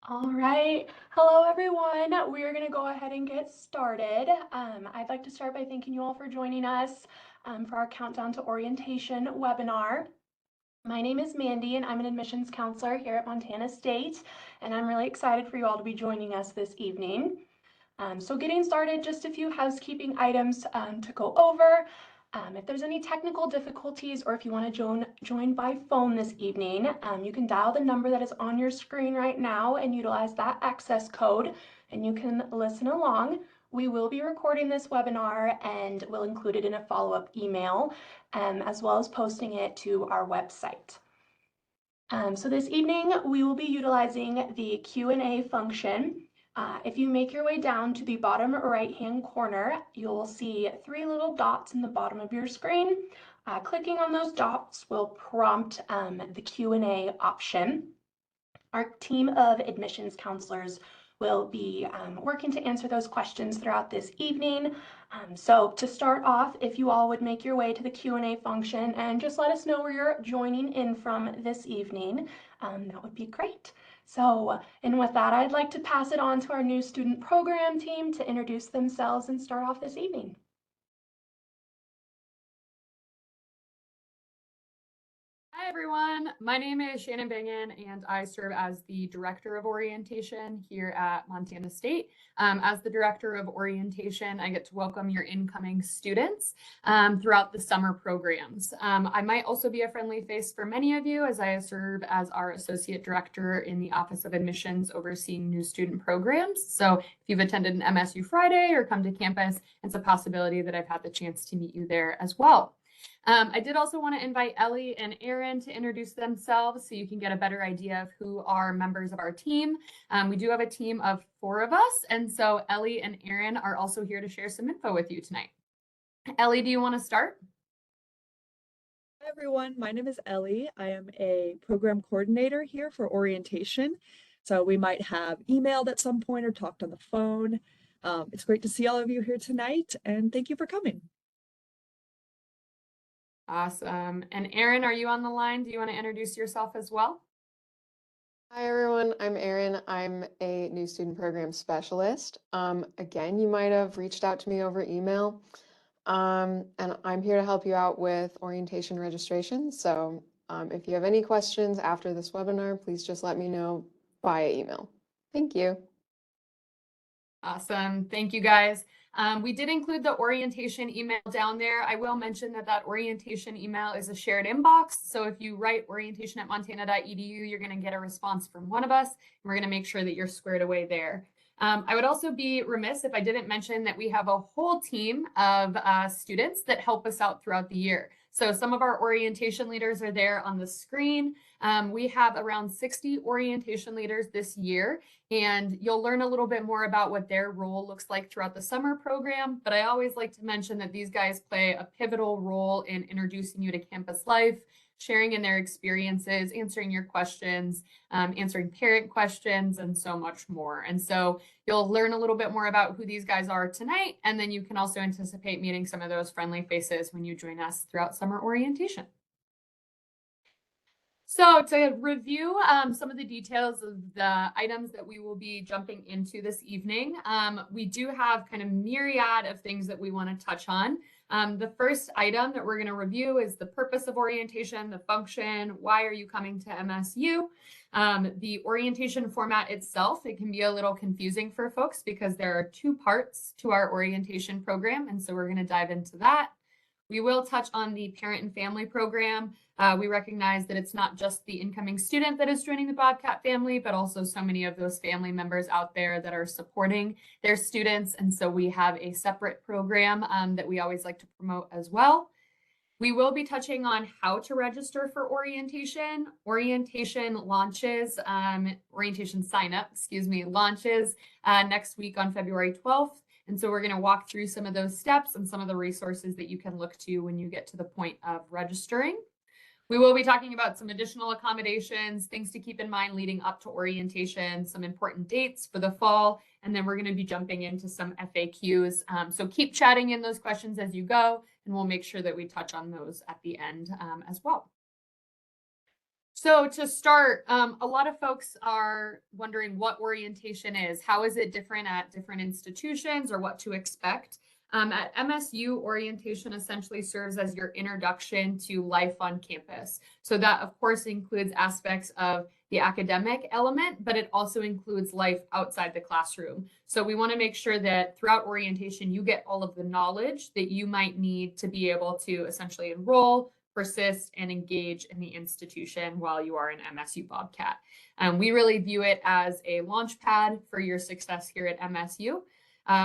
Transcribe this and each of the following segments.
All right. Hello, everyone. We're going to go ahead and get started. I'd like to start by thanking you all for joining us for our Countdown to Orientation webinar. My name is Mandy, and I'm an admissions counselor here at Montana State, and I'm really excited for you all to be joining us this evening. So getting started, just a few housekeeping items to go over. If there's any technical difficulties or if you want to join by phone this evening, you can dial the number that is on your screen right now and utilize that access code, and you can listen along. We will be recording this webinar and we'll include it in a follow-up email, as well as posting it to our website. So this evening, we will be utilizing the Q&A function. If you make your way down to the bottom right-hand corner, you'll see three little dots in the bottom of your screen. Clicking on those dots will prompt the Q&A option. Our team of admissions counselors will be working to answer those questions throughout this evening. So to start off, if you all would make your way to the Q&A function and just let us know where you're joining in from this evening, that would be great. So, and with that, I'd like to pass it on to our new student program team to introduce themselves and start off this evening. Hi, everyone. My name is Shannon Bangan, and I serve as the Director of Orientation here at Montana State. As the Director of Orientation, I get to welcome your incoming students throughout the summer programs. I might also be a friendly face for many of you as I serve as our Associate Director in the Office of Admissions overseeing new student programs. So if you've attended an MSU Friday or come to campus, it's a possibility that I've had the chance to meet you there as well. I did also want to invite Ellie and Aaron to introduce themselves so you can get a better idea of who are members of our team. We do have a team of 4 of us, and so Ellie and Aaron are also here to share some info with you tonight. Ellie, do you want to start? Hi, everyone. My name is Ellie. I am a program coordinator here for orientation. So we might have emailed at some point or talked on the phone. It's great to see all of you here tonight, and thank you for coming. Awesome. And Aaron, are you on the line? Do you want to introduce yourself as well? Hi everyone, I'm Erin. I'm a new student program specialist. Again, you might have reached out to me over email, and I'm here to help you out with orientation registration. So if you have any questions after this webinar, please just let me know via email. Thank you. Awesome. Thank you, guys. We did include the orientation email down there. I will mention that orientation email is a shared inbox. So if you write orientation@montana.edu, you're going to get a response from one of us, and we're going to make sure that you're squared away there. I would also be remiss if I didn't mention that we have a whole team of students that help us out throughout the year. So some of our orientation leaders are there on the screen. We have around 60 orientation leaders this year, and you'll learn a little bit more about what their role looks like throughout the summer program. But I always like to mention that these guys play a pivotal role in introducing you to campus life, sharing in their experiences, answering your questions, answering parent questions, and so much more. And so you'll learn a little bit more about who these guys are tonight, and then you can also anticipate meeting some of those friendly faces when you join us throughout summer orientation. So to review some of the details of the items that we will be jumping into this evening, we do have kind of myriad of things that we want to touch on. The first item that we're going to review is the purpose of orientation, the function, why are you coming to MSU? The orientation format itself, it can be a little confusing for folks because there are 2 parts to our orientation program, and so we're going to dive into that. We will touch on the parent and family program. We recognize that it's not just the incoming student that is joining the Bobcat family, but also so many of those family members out there that are supporting their students. And so we have a separate program that we always like to promote as well. We will be touching on how to register for orientation. Orientation launches, orientation sign up, launches next week on February 12th. And so we're going to walk through some of those steps and some of the resources that you can look to when you get to the point of registering. We will be talking about some additional accommodations, things to keep in mind leading up to orientation, some important dates for the fall, and then we're going to be jumping into some FAQs. So keep chatting in those questions as you go, and we'll make sure that we touch on those at the end as well. So to start, a lot of folks are wondering what orientation is. How is it different at different institutions or what to expect? At MSU, orientation essentially serves as your introduction to life on campus. So that, of course, includes aspects of the academic element, but it also includes life outside the classroom. So we want to make sure that throughout orientation, you get all of the knowledge that you might need to be able to essentially enroll, persist, and engage in the institution while you are an MSU Bobcat. We really view it as a launch pad for your success here at MSU.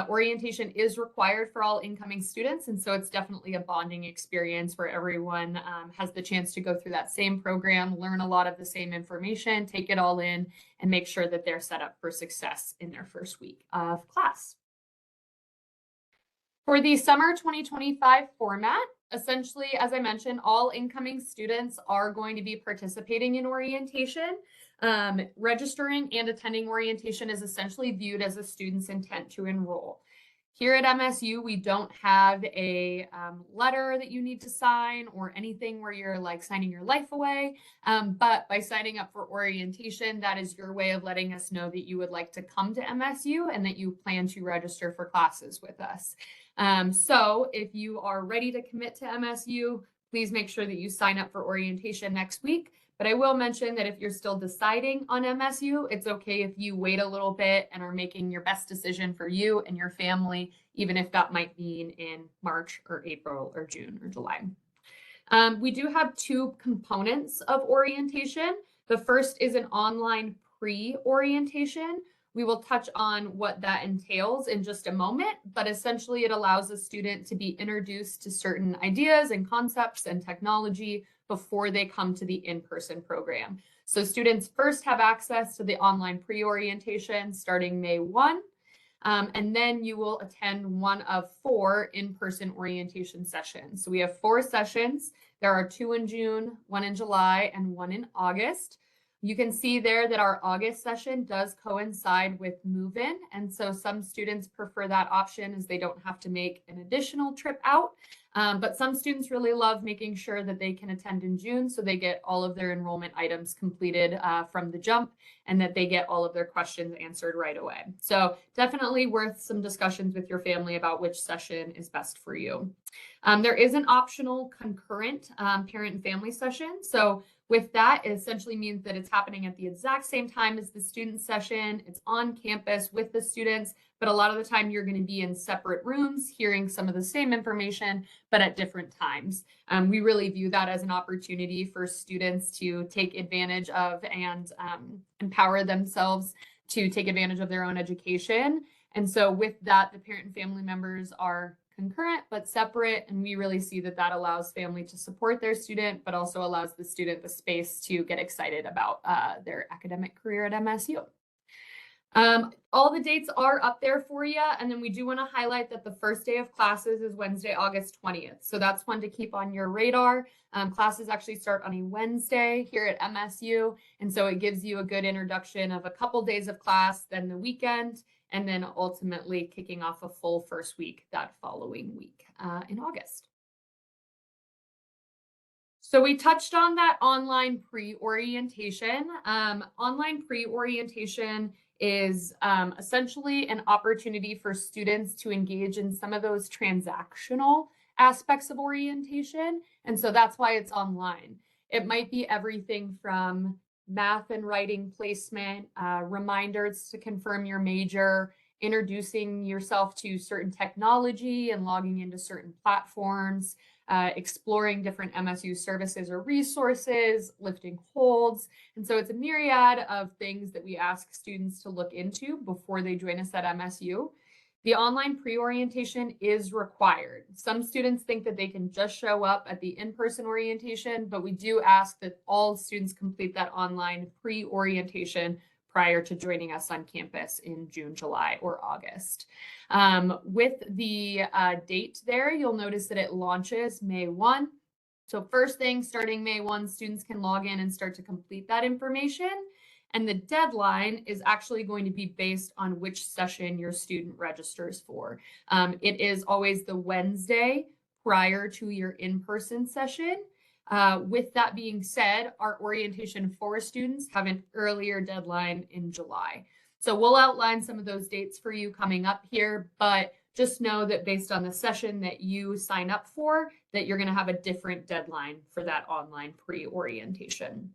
Orientation is required for all incoming students, and so it's definitely a bonding experience where everyone has the chance to go through that same program, learn a lot of the same information, take it all in, and make sure that they're set up for success in their first week of class. For the summer 2025 format, essentially, as I mentioned, all incoming students are going to be participating in orientation. Registering and attending orientation is essentially viewed as a student's intent to enroll. Here at MSU, we don't have a letter that you need to sign or anything where you're like signing your life away. But by signing up for orientation, that is your way of letting us know that you would like to come to MSU and that you plan to register for classes with us. So if you are ready to commit to MSU, please make sure that you sign up for orientation next week. But I will mention that if you're still deciding on MSU, it's okay if you wait a little bit and are making your best decision for you and your family, even if that might mean in March or April or June or July. We do have two components of orientation. The first is an online pre-orientation. We will touch on what that entails in just a moment, but essentially it allows a student to be introduced to certain ideas and concepts and technology before they come to the in-person program. So students first have access to the online pre-orientation starting May 1, and then you will attend one of 4 in-person orientation sessions. So we have 4 sessions. There are 2 in June, 1 in July, and 1 in August. You can see there that our August session does coincide with move-in, and so some students prefer that option as they don't have to make an additional trip out. But some students really love making sure that they can attend in June so they get all of their enrollment items completed from the jump and that they get all of their questions answered right away. So definitely worth some discussions with your family about which session is best for you. There is an optional concurrent parent and family session. So with that, it essentially means that it's happening at the exact same time as the student session. It's on campus with the students, but a lot of the time you're going to be in separate rooms hearing some of the same information, but at different times. We really view that as an opportunity for students to take advantage of and empower themselves to take advantage of their own education. And so with that, the parent and family members are concurrent but separate, and we really see that that allows family to support their student, but also allows the student the space to get excited about their academic career at MSU. All the dates are up there for you, and then we do want to highlight that the first day of classes is Wednesday, August 20th. So that's one to keep on your radar. Classes actually start on a Wednesday here at MSU, and so it gives you a good introduction of a couple days of class, then the weekend, and then ultimately kicking off a full first week that following week in August. So we touched on that online pre-orientation. Online pre-orientation is essentially an opportunity for students to engage in some of those transactional aspects of orientation. And so that's why it's online. It might be everything from math and writing placement, reminders to confirm your major, introducing yourself to certain technology and logging into certain platforms, exploring different MSU services or resources, lifting holds. And so it's a myriad of things that we ask students to look into before they join us at MSU. The online pre-orientation is required. Some students think that they can just show up at the in-person orientation, but we do ask that all students complete that online pre-orientation prior to joining us on campus in June, July, or August. With the date there, you'll notice that it launches May 1. So first thing, starting May 1, students can log in and start to complete that information. And the deadline is actually going to be based on which session your student registers for. It is always the Wednesday prior to your in-person session. With that being said, our orientation for students have an earlier deadline in July. So we'll outline some of those dates for you coming up here, but just know that based on the session that you sign up for, that you're going to have a different deadline for that online pre-orientation.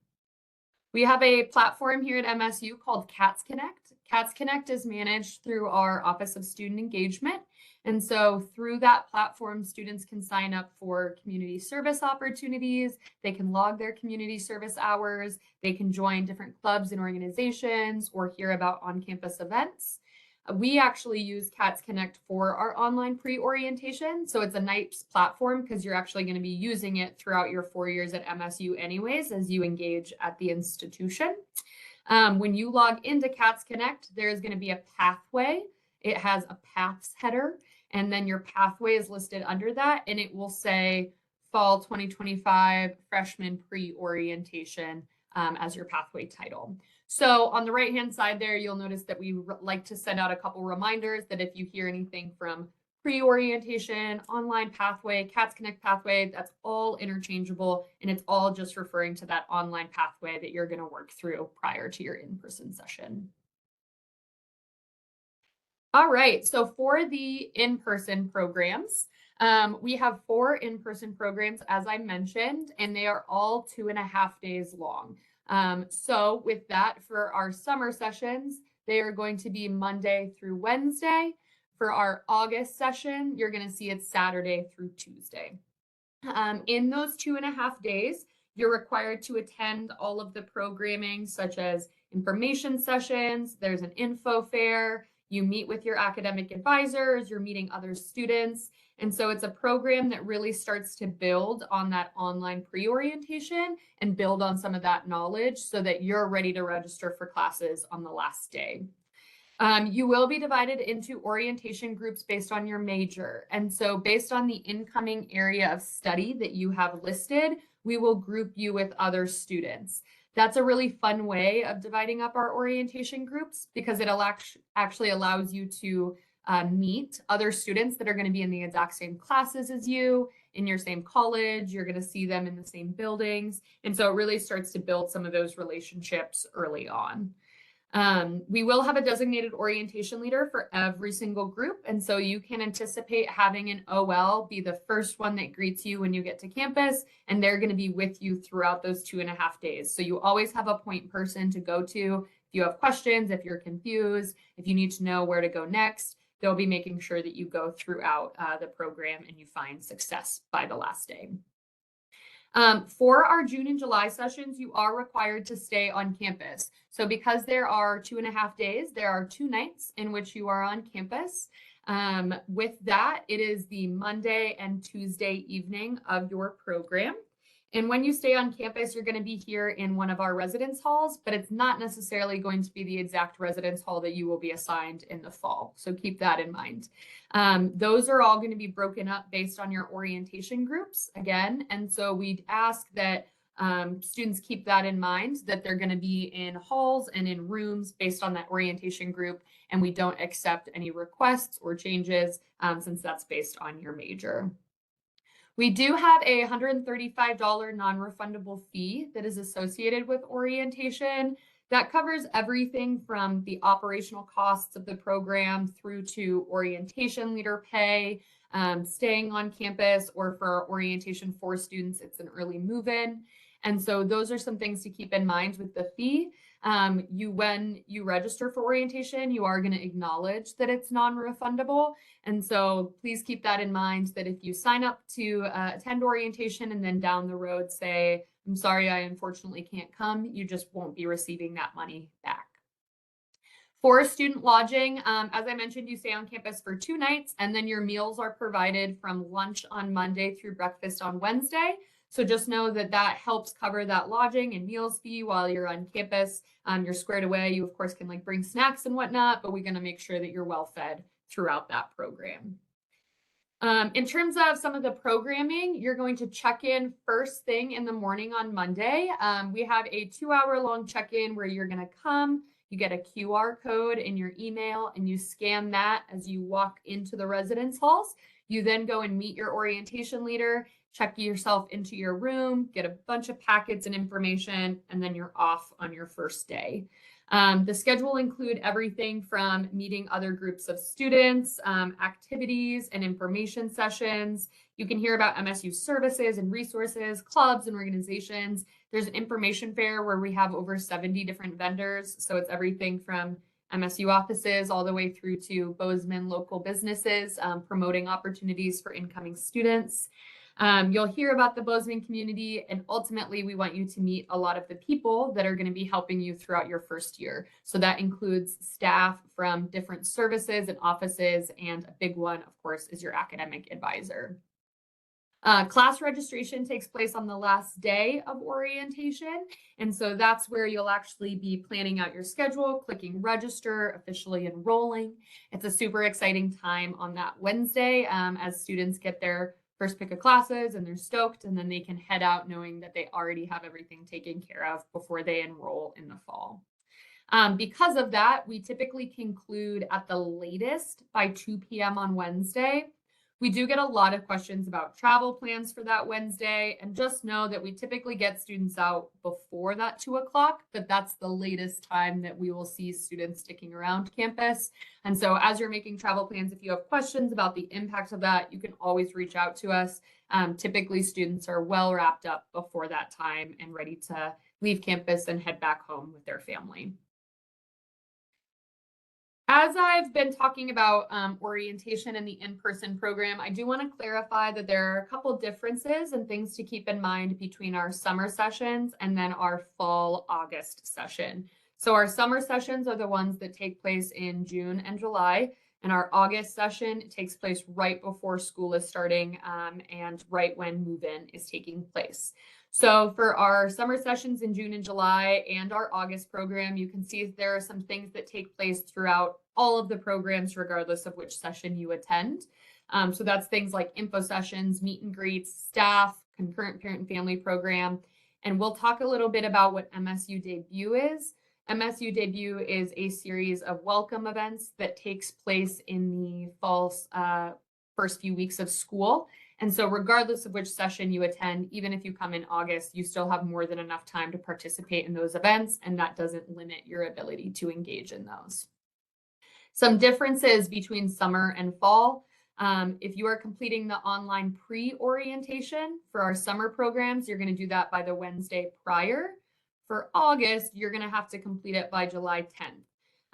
We have a platform here at MSU called CATS Connect. CATS Connect is managed through our Office of Student Engagement. And so through that platform, students can sign up for community service opportunities. They can log their community service hours. They can join different clubs and organizations or hear about on-campus events. We actually use CATS Connect for our online pre-orientation. So it's a nice platform because you're actually going to be using it throughout your 4 years at MSU anyways, as you engage at the institution. When you log into CATS Connect, there is going to be a pathway. It has a paths header, and then your pathway is listed under that, and it will say Fall 2025 Freshman Pre-Orientation as your pathway title. So on the right-hand side there, you'll notice that we like to send out a couple reminders that if you hear anything from pre-orientation, online pathway, CATS Connect pathway, that's all interchangeable, and it's all just referring to that online pathway that you're going to work through prior to your in-person session. All right, so for the in-person programs, we have 4 in-person programs, as I mentioned, and they are all 2.5 days long. So with that, for our summer sessions, they are going to be Monday through Wednesday. For our August session, you're going to see it Saturday through Tuesday. In those 2.5 days, you're required to attend all of the programming, such as information sessions, there's an info fair, you meet with your academic advisors, you're meeting other students. And so it's a program that really starts to build on that online pre-orientation and build on some of that knowledge so that you're ready to register for classes on the last day. You will be divided into orientation groups based on your major. And so based on the incoming area of study that you have listed, we will group you with other students. That's a really fun way of dividing up our orientation groups because it actually allows you to meet other students that are going to be in the exact same classes as you, in your same college. You're going to see them in the same buildings. And so it really starts to build some of those relationships early on. We will have a designated orientation leader for every single group. And so you can anticipate having an OL be the first one that greets you when you get to campus, and they're going to be with you throughout those 2.5 days. So you always have a point person to go to. If you have questions, if you're confused, if you need to know where to go next, they'll be making sure that you go throughout the program and you find success by the last day. For our June and July sessions, you are required to stay on campus. So because there are 2.5 days, there are 2 nights in which you are on campus. With that, it is the Monday and Tuesday evening of your program. And when you stay on campus, you're going to be here in one of our residence halls, but it's not necessarily going to be the exact residence hall that you will be assigned in the fall. So keep that in mind. Those are all going to be broken up based on your orientation groups again. And so we'd ask that students keep that in mind, that they're going to be in halls and in rooms based on that orientation group. And we don't accept any requests or changes since that's based on your major. We do have a $135 non-refundable fee that is associated with orientation. That covers everything from the operational costs of the program through to orientation leader pay, staying on campus, or for our orientation for students, it's an early move-in. And so those are some things to keep in mind with the fee. When you register for orientation, you are going to acknowledge that it's non-refundable. And so please keep that in mind, that if you sign up to attend orientation and then down the road say, I'm sorry, I unfortunately can't come, you just won't be receiving that money back. For student lodging, as I mentioned, you stay on campus for 2 nights, and then your meals are provided from lunch on Monday through breakfast on Wednesday. So just know that that helps cover that lodging and meals fee while you're on campus. You're squared away. You, of course, can bring snacks and whatnot, but we're going to make sure that you're well fed throughout that program. In terms of some of the programming, you're going to check in first thing in the morning on Monday. We have a 2-hour-long check-in where you're going to come. You get a QR code in your email and you scan that as you walk into the residence halls. You then go and meet your orientation leader. check yourself into your room, get a bunch of packets and information, and then you're off on your first day. The schedule will include everything from meeting other groups of students, activities and information sessions. You can hear about MSU services and resources, clubs and organizations. There's an information fair where we have over 70 different vendors. So it's everything from MSU offices all the way through to Bozeman local businesses, promoting opportunities for incoming students. You'll hear about the Bozeman community, and ultimately we want you to meet a lot of the people that are going to be helping you throughout your first year. So that includes staff from different services and offices, and a big one, of course, is your academic advisor. Class registration takes place on the last day of orientation. And so that's where you'll actually be planning out your schedule, clicking register, officially enrolling. It's a super exciting time on that Wednesday as students get their first pick of classes and they're stoked, and then they can head out knowing that they already have everything taken care of before they enroll in the fall. Because of that, we typically conclude at the latest by 2 p.m. on Wednesday. We do get a lot of questions about travel plans for that Wednesday, and just know that we typically get students out before that 2 o'clock, but that's the latest time that we will see students sticking around campus. And so as you're making travel plans, if you have questions about the impact of that, you can always reach out to us. Typically students are well wrapped up before that time and ready to leave campus and head back home with their family. As I've been talking about orientation in the in-person program, I do want to clarify that there are a couple differences and things to keep in mind between our summer sessions and then our fall August session. So our summer sessions are the ones that take place in June and July, and our August session takes place right before school is starting and right when move-in is taking place. So for our summer sessions in June and July and our August program, you can see there are some things that take place throughout all of the programs, regardless of which session you attend. So that's things like info sessions, meet and greets, staff, concurrent parent and family program. And we'll talk a little bit about what MSU Debut is. MSU Debut is a series of welcome events that takes place in the fall first few weeks of school. And so regardless of which session you attend, even if you come in August, you still have more than enough time to participate in those events, and that doesn't limit your ability to engage in those. Some differences between summer and fall. If you are completing the online pre-orientation for our summer programs, you're going to do that by the Wednesday prior. For August, you're going to have to complete it by July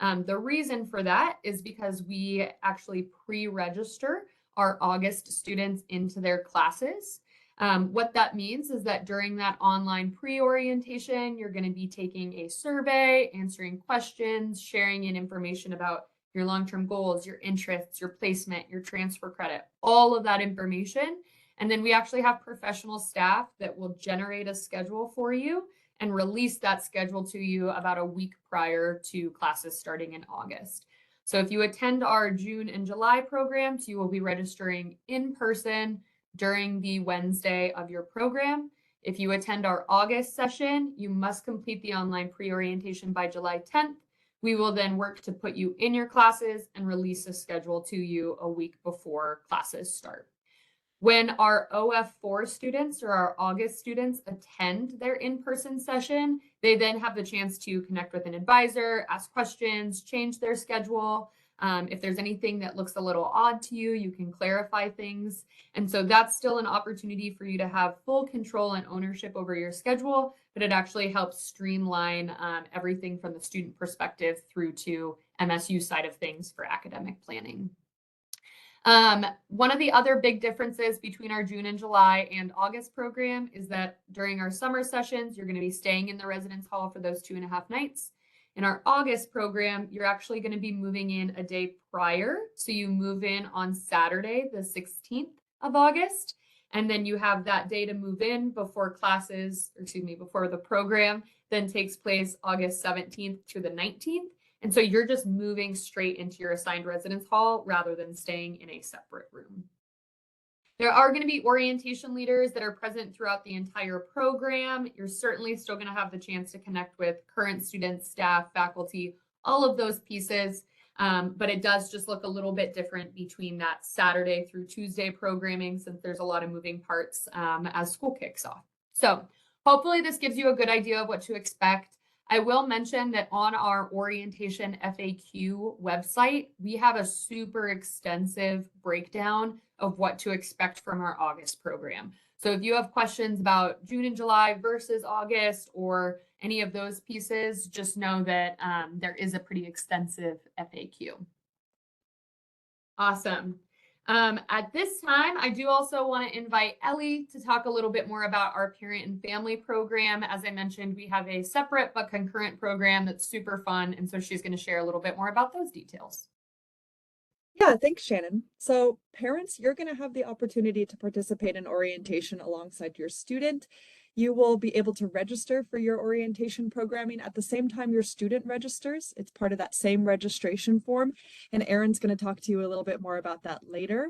10th. The reason for that is because we actually pre-register our August students into their classes. What that means is that during that online pre-orientation, you're going to be taking a survey, answering questions, sharing in information about your long-term goals, your interests, your placement, your transfer credit, all of that information. And then we actually have professional staff that will generate a schedule for you and release that schedule to you about a week prior to classes starting in August. So if you attend our June and July programs, you will be registering in person during the Wednesday of your program. If you attend our August session, you must complete the online pre-orientation by July 10th. We will then work to put you in your classes and release a schedule to you a week before classes start. When our OF4 students or our August students attend their in-person session, they then have the chance to connect with an advisor, ask questions, change their schedule. If there's anything that looks a little odd to you, you can clarify things. And so that's still an opportunity for you to have full control and ownership over your schedule, but it actually helps streamline everything from the student perspective through to MSU side of things for academic planning. One of the other big differences between our June and July and August program is that during our summer sessions, you're going to be staying in the residence hall for those 2.5 nights. In our August program, you're actually going to be moving in a day prior. So you move in on Saturday, the 16th of August, and then you have that day to move in before classes, or excuse me, before the program then takes place August 17th to the 19th. And so you're just moving straight into your assigned residence hall rather than staying in a separate room. There are going to be orientation leaders that are present throughout the entire program. You're certainly still going to have the chance to connect with current students, staff, faculty, all of those pieces. But it does just look a little bit different between that Saturday through Tuesday programming, since there's a lot of moving parts as school kicks off. So hopefully this gives you a good idea of what to expect. I will mention that on our orientation FAQ website, we have a super extensive breakdown of what to expect from our August program. So if you have questions about June and July versus August or any of those pieces, just know that there is a pretty extensive FAQ. Awesome. At this time, I do also want to invite Ellie to talk a little bit more about our parent and family program. As I mentioned, we have a separate but concurrent program that's super fun. And so she's going to share a little bit more about those details. Yeah, thanks, Shannon. So parents, you're going to have the opportunity to participate in orientation alongside your student. You will be able to register for your orientation programming at the same time your student registers. It's part of that same registration form, and Erin's going to talk to you a little bit more about that later.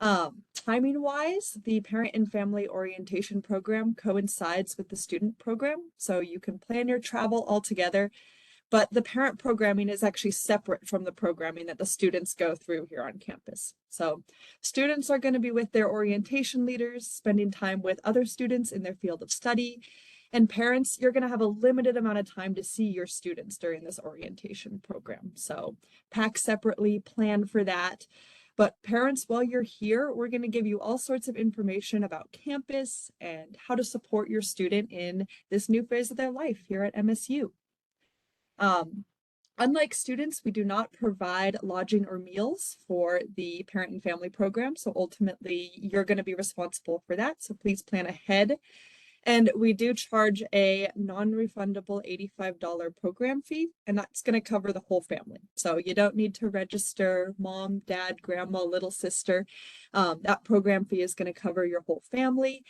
Timing wise, the parent and family orientation program coincides with the student program, so you can plan your travel all together. But the parent programming is actually separate from the programming that the students go through here on campus. So students are going to be with their orientation leaders, spending time with other students in their field of study. And parents, you're going to have a limited amount of time to see your students during this orientation program. So pack separately, plan for that. But parents, while you're here, we're going to give you all sorts of information about campus and how to support your student in this new phase of their life here at MSU. Unlike students, we do not provide lodging or meals for the parent and family program. So ultimately, you're going to be responsible for that. So please plan ahead. And we do charge a non-refundable $85 program fee, and that's going to cover the whole family. So you don't need to register mom, dad, grandma, little sister. That program fee is going to cover your whole family.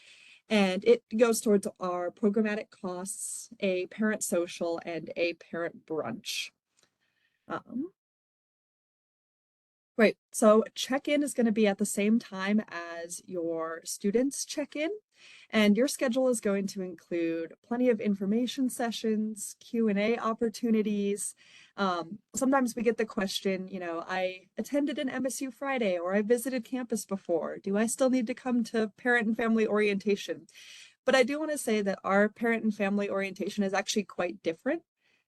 And it goes towards our programmatic costs, a parent social, and a parent brunch. Right, so check-in is going to be at the same time as your students check-in, and your schedule is going to include plenty of information sessions, Q&A opportunities. Sometimes we get the question, you know, I attended an MSU Friday or I visited campus before. Do I still need to come to parent and family orientation? But I do want to say that our parent and family orientation is actually quite different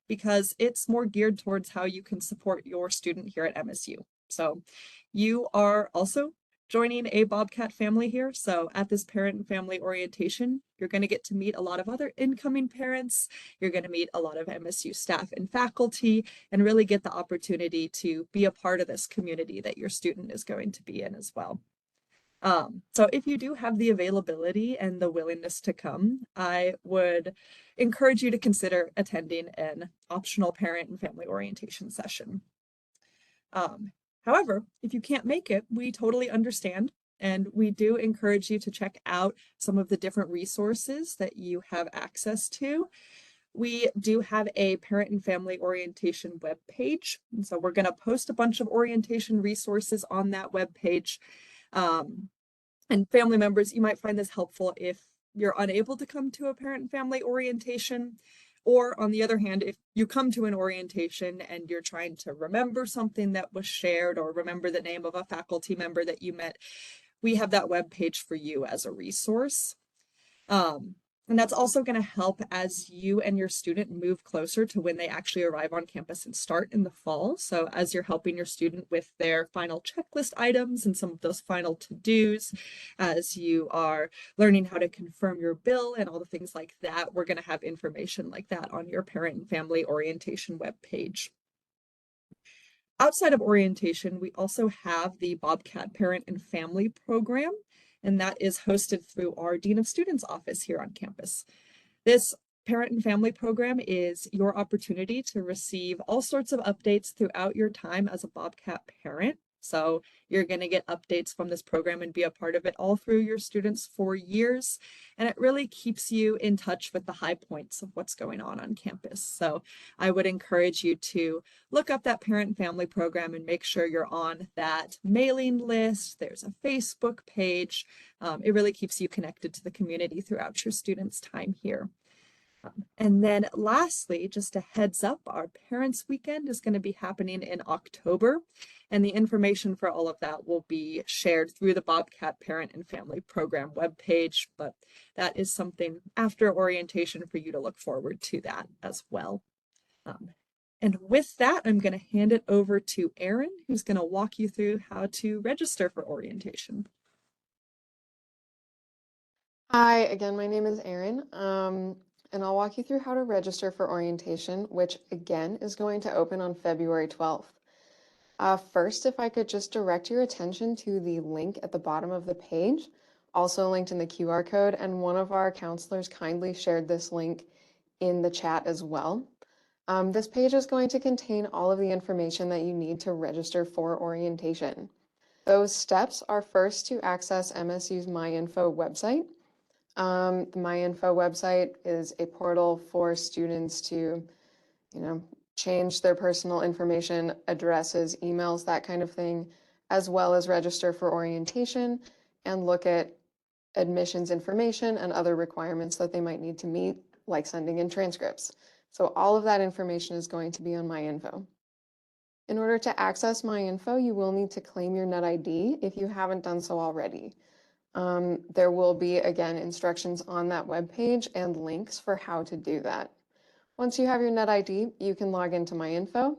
because it's more geared towards how you can support your student here at MSU. So you are also joining a Bobcat family here. So at this parent and family orientation, you're going to get to meet a lot of other incoming parents. You're going to meet a lot of MSU staff and faculty and really get the opportunity to be a part of this community that your student is going to be in as well. So if you do have the availability and the willingness to come, I would encourage you to consider attending an optional parent and family orientation session. However, if you can't make it, we totally understand. And we do encourage you to check out some of the different resources that you have access to. We do have a parent and family orientation webpage. And so we're going to post a bunch of orientation resources on that webpage. And family members, you might find this helpful if you're unable to come to a parent and family orientation. Or on the other hand, if you come to an orientation and you're trying to remember something that was shared or remember the name of a faculty member that you met, we have that webpage for you as a resource. And that's also going to help as you and your student move closer to when they actually arrive on campus and start in the fall. So as you're helping your student with their final checklist items and some of those final to-dos, as you are learning how to confirm your bill and all the things like that, we're going to have information like that on your parent and family orientation webpage. Outside of orientation, we also have the Bobcat Parent and Family Program, and that is hosted through our Dean of Students office here on campus. This parent and family program is your opportunity to receive all sorts of updates throughout your time as a Bobcat parent. So you're going to get updates from this program and be a part of it all through your students for years. And it really keeps you in touch with the high points of what's going on campus. So I would encourage you to look up that parent and family program and make sure you're on that mailing list. There's a Facebook page. It really keeps you connected to the community throughout your students' time here. And then lastly, just a heads up, our Parents Weekend is going to be happening in October, and the information for all of that will be shared through the Bobcat Parent and Family Program webpage, but that is something after orientation for you to look forward to that as well. And with that, I'm going to hand it over to Erin, who's going to walk you through how to register for orientation. Hi, again, my name is Erin, and I'll walk you through how to register for orientation, which again is going to open on February 12th. First, if I could just direct your attention to the link at the bottom of the page, also linked in the QR code, and one of our counselors kindly shared this link in the chat as well. This page is going to contain all of the information that you need to register for orientation. Those steps are first to access MSU's MyInfo website. The MyInfo website is a portal for students to, change their personal information, addresses, emails, that kind of thing, as well as register for orientation and look at admissions information and other requirements that they might need to meet, like sending in transcripts. So all of that information is going to be on MyInfo. In order to access MyInfo, you will need to claim your NetID if you haven't done so already. There will be, again, instructions on that webpage and links for how to do that. Once you have your NetID, you can log into MyInfo,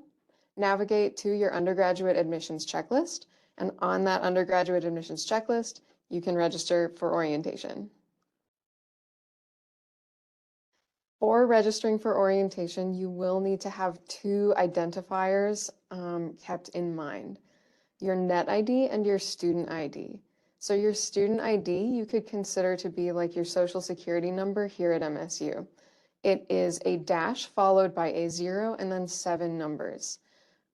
navigate to your undergraduate admissions checklist, and on that undergraduate admissions checklist, you can register for orientation. For registering for orientation, you will need to have two identifiers kept in mind, your NetID and your student ID. So your student ID, you could consider to be like your social security number here at MSU. It is a dash followed by a 0 and then 7 numbers.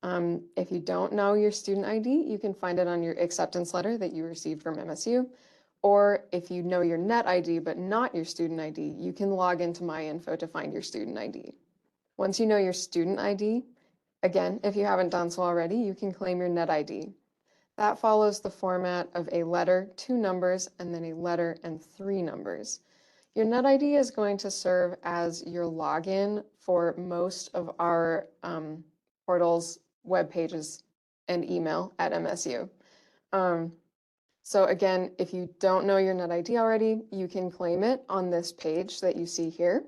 If you don't know your student ID, you can find it on your acceptance letter that you received from MSU. Or if you know your NetID but not your student ID, you can log into MyInfo to find your student ID. Once you know your student ID, again, if you haven't done so already, you can claim your NetID. That follows the format of a letter, 2 numbers, and then a letter and 3 numbers. Your NetID is going to serve as your login for most of our portals, web pages, and email at MSU. So again, if you don't know your NetID already, you can claim it on this page that you see here.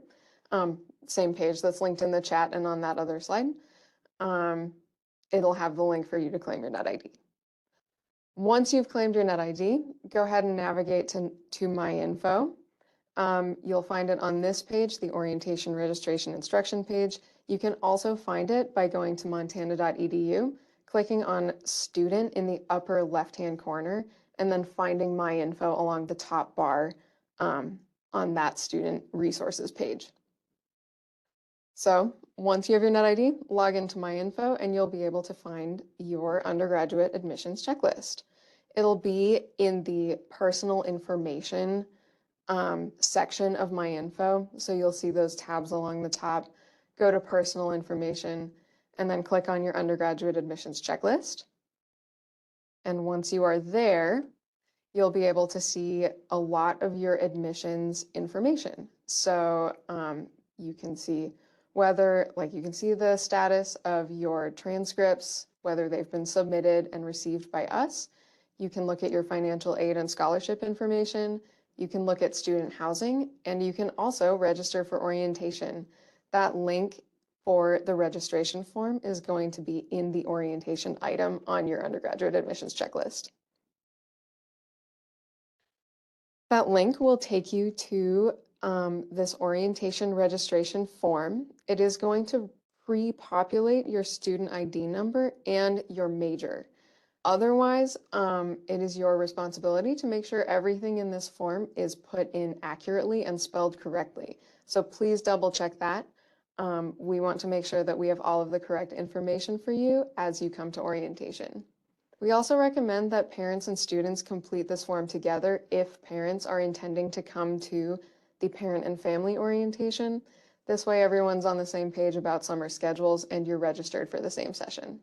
Same page that's linked in the chat and on that other slide. It'll have the link for you to claim your NetID. Once you've claimed your NetID, go ahead and navigate to MyInfo. You'll find it on this page, the orientation registration instruction page. You can also find it by going to montana.edu, clicking on student in the upper left-hand corner, and then finding MyInfo along the top bar on that student resources page. So once you have your NetID, log into MyInfo and you'll be able to find your undergraduate admissions checklist. It'll be in the personal information section of MyInfo. So you'll see those tabs along the top. Go to personal information and then click on your undergraduate admissions checklist. And once you are there, you'll be able to see a lot of your admissions information. So you can see whether, you can see the status of your transcripts, whether they've been submitted and received by us. You can look at your financial aid and scholarship information. You can look at student housing, and you can also register for orientation. That link for the registration form is going to be in the orientation item on your undergraduate admissions checklist. That link will take you to this orientation registration form. It is going to pre-populate your student ID number and your major. Otherwise, it is your responsibility to make sure everything in this form is put in accurately and spelled correctly. So please double check that. We want to make sure that we have all of the correct information for you as you come to orientation. We also recommend that parents and students complete this form together if parents are intending to come to the parent and family orientation. This way everyone's on the same page about summer schedules and you're registered for the same session.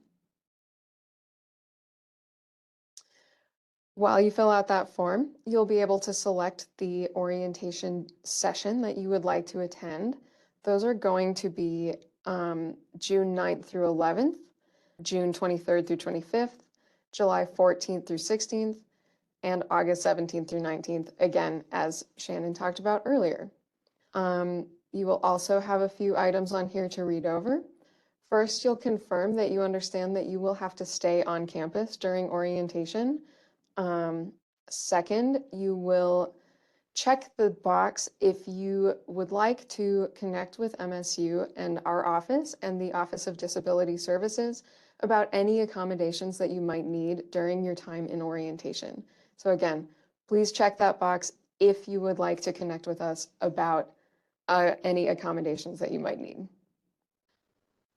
While you fill out that form, you'll be able to select the orientation session that you would like to attend. Those are going to be June 9th through 11th, June 23rd through 25th, July 14th through 16th, and August 17th through 19th, again, as Shannon talked about earlier. You will also have a few items on here to read over. First, you'll confirm that you understand that you will have to stay on campus during orientation. Second, you will check the box if you would like to connect with MSU and our office and the Office of Disability Services about any accommodations that you might need during your time in orientation. So again, please check that box if you would like to connect with us about any accommodations that you might need.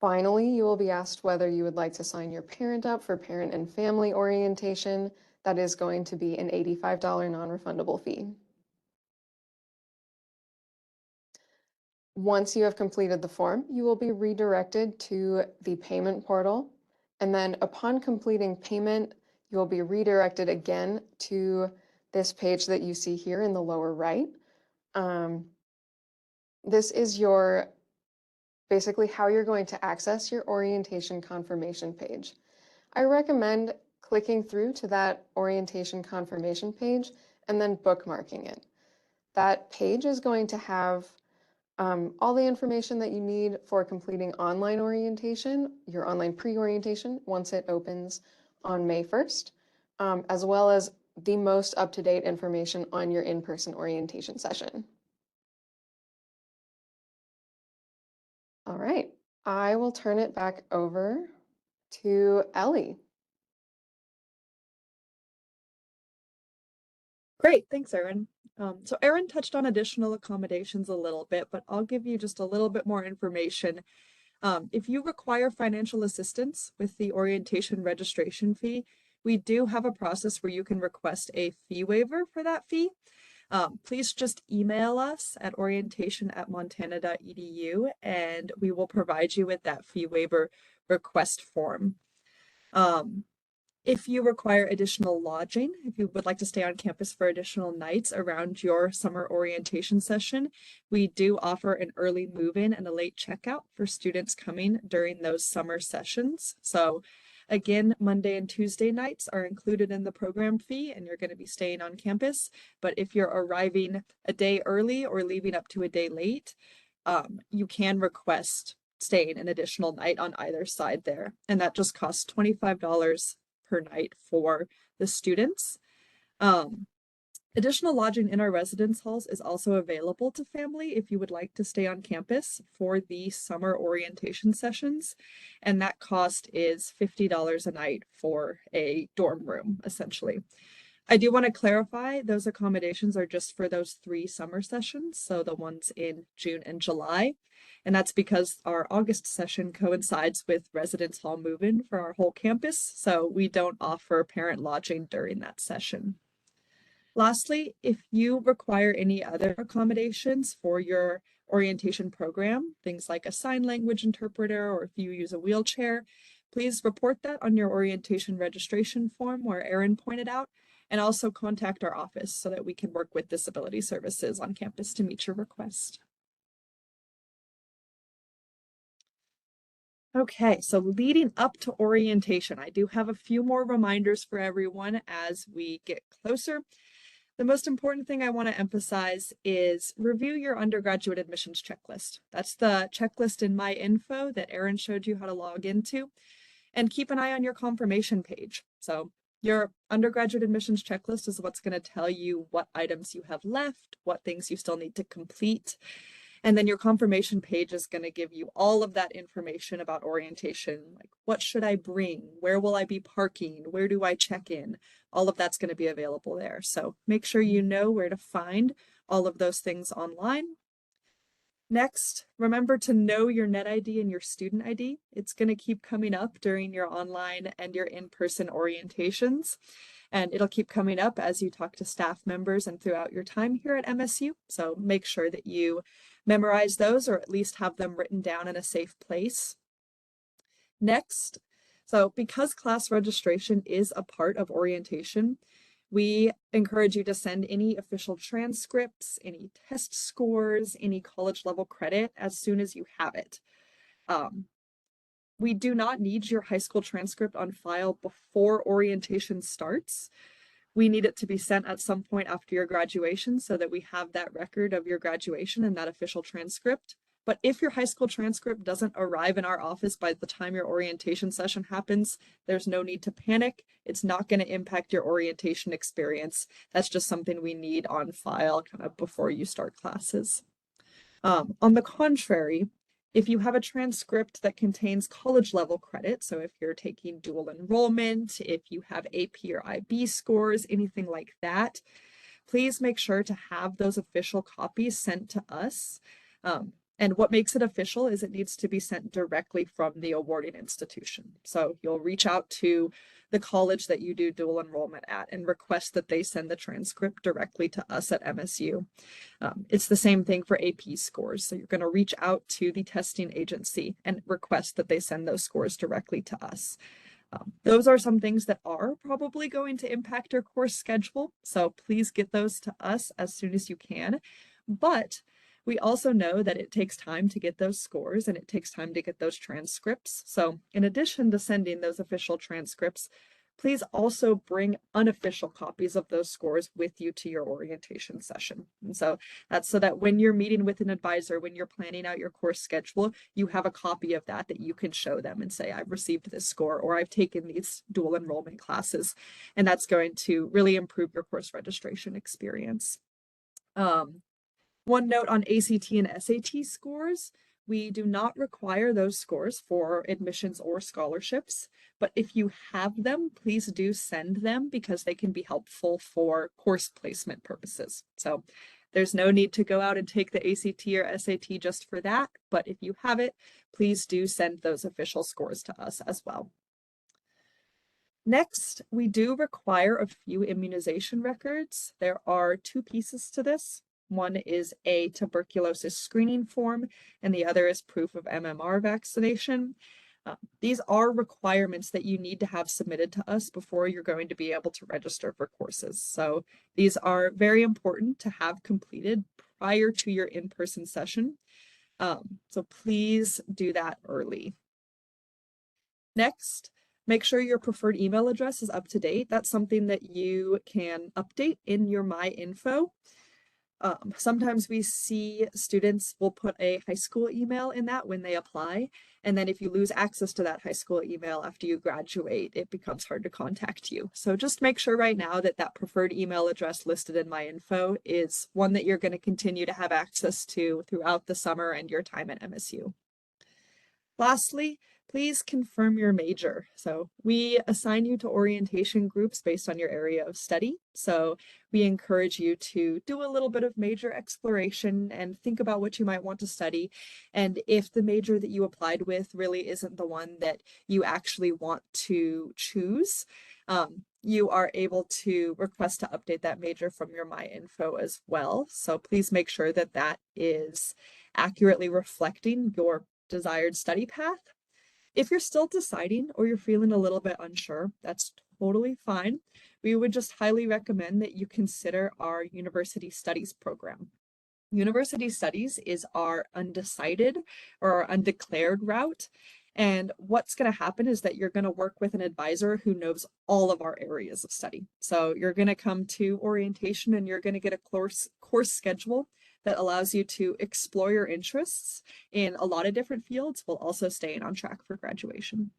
Finally, you will be asked whether you would like to sign your parent up for parent and family orientation. That is going to be an $85 non-refundable fee. Once you have completed the form, you will be redirected to the payment portal. And then upon completing payment, you will be redirected again to this page that you see here in the lower right. This is basically how you're going to access your orientation confirmation page. I recommend clicking through to that orientation confirmation page and then bookmarking it. That page is going to have all the information that you need for completing online orientation, your online pre-orientation once it opens on May 1st, as well as the most up-to-date information on your in-person orientation session. All right, I will turn it back over to Ellie. Great, thanks, Erin. So Erin touched on additional accommodations a little bit, but I'll give you just a little bit more information. If you require financial assistance with the orientation registration fee, we do have a process where you can request a fee waiver for that fee. Please just email us at orientation@montana.edu and we will provide you with that fee waiver request form. If you require additional lodging, if you would like to stay on campus for additional nights around your summer orientation session, we do offer an early move-in and a late checkout for students coming during those summer sessions. So again, Monday and Tuesday nights are included in the program fee and you're going to be staying on campus. But if you're arriving a day early or leaving up to a day late, you can request staying an additional night on either side there. And that just costs $25 per night for the students. Additional lodging in our residence halls is also available to family if you would like to stay on campus for the summer orientation sessions. And that cost is $50 a night for a dorm room, essentially. I do want to clarify those accommodations are just for those 3 summer sessions, so the ones in June and July. And that's because our August session coincides with residence hall move-in for our whole campus, so we don't offer parent lodging during that session. Lastly, if you require any other accommodations for your orientation program, things like a sign language interpreter, or if you use a wheelchair, please report that on your orientation registration form where Erin pointed out, and also contact our office so that we can work with disability services on campus to meet your request. Okay, so leading up to orientation, I do have a few more reminders for everyone as we get closer. The most important thing I want to emphasize is review your undergraduate admissions checklist. That's the checklist in My Info that Erin showed you how to log into. And keep an eye on your confirmation page. So your undergraduate admissions checklist is what's going to tell you what items you have left, what things you still need to complete. And then your confirmation page is going to give you all of that information about orientation, like what should I bring? Where will I be parking? Where do I check in? All of that's going to be available there. So make sure you know where to find all of those things online. Next, remember to know your net ID and your student ID. It's going to keep coming up during your online and your in-person orientations. And it'll keep coming up as you talk to staff members and throughout your time here at MSU. So make sure that you memorize those or at least have them written down in a safe place. Next, so because class registration is a part of orientation, We encourage you to send any official transcripts, any test scores, any college level credit as soon as you have it. We do not need your high school transcript on file before orientation starts. We need it to be sent at some point after your graduation so that we have that record of your graduation and that official transcript. But if your high school transcript doesn't arrive in our office by the time your orientation session happens, there's no need to panic. It's not going to impact your orientation experience. That's just something we need on file kind of before you start classes. On the contrary, if you have a transcript that contains college level credit, so if you're taking dual enrollment, if you have AP or IB scores, anything like that, please make sure to have those official copies sent to us. And what makes it official is it needs to be sent directly from the awarding institution. So you'll reach out to the college that you do dual enrollment at and request that they send the transcript directly to us at MSU. It's the same thing for AP scores. So you're going to reach out to the testing agency and request that they send those scores directly to us. Those are some things that are probably going to impact your course schedule. So please get those to us as soon as you can. But we also know that it takes time to get those scores and it takes time to get those transcripts. So in addition to sending those official transcripts, please also bring unofficial copies of those scores with you to your orientation session. And so that's so that when you're meeting with an advisor, when you're planning out your course schedule, you have a copy of that you can show them and say, I've received this score or I've taken these dual enrollment classes. And that's going to really improve your course registration experience. One note on ACT and SAT scores, we do not require those scores for admissions or scholarships, but if you have them, please do send them because they can be helpful for course placement purposes. So there's no need to go out and take the ACT or SAT just for that, but if you have it, please do send those official scores to us as well. Next, we do require a few immunization records. There are two pieces to this. One is a tuberculosis screening form, and the other is proof of MMR vaccination. These are requirements that you need to have submitted to us before you're going to be able to register for courses. So these are very important to have completed prior to your in-person session. So please do that early. Next, make sure your preferred email address is up to date. That's something that you can update in your My Info. Sometimes we see students will put a high school email in that when they apply. And then if you lose access to that high school email after you graduate, it becomes hard to contact you. So just make sure right now that that preferred email address listed in My Info is one that you're going to continue to have access to throughout the summer and your time at MSU. Lastly, please confirm your major. So we assign you to orientation groups based on your area of study. So we encourage you to do a little bit of major exploration and think about what you might want to study. And if the major that you applied with really isn't the one that you actually want to choose, you are able to request to update that major from your My Info as well. So please make sure that that is accurately reflecting your desired study path. If you're still deciding or you're feeling a little bit unsure, that's totally fine. We would just highly recommend that you consider our University Studies program. University Studies is our undecided or our undeclared route. And what's going to happen is that you're going to work with an advisor who knows all of our areas of study. So you're going to come to orientation and you're going to get a course schedule that allows you to explore your interests in a lot of different fields while also staying on track for graduation.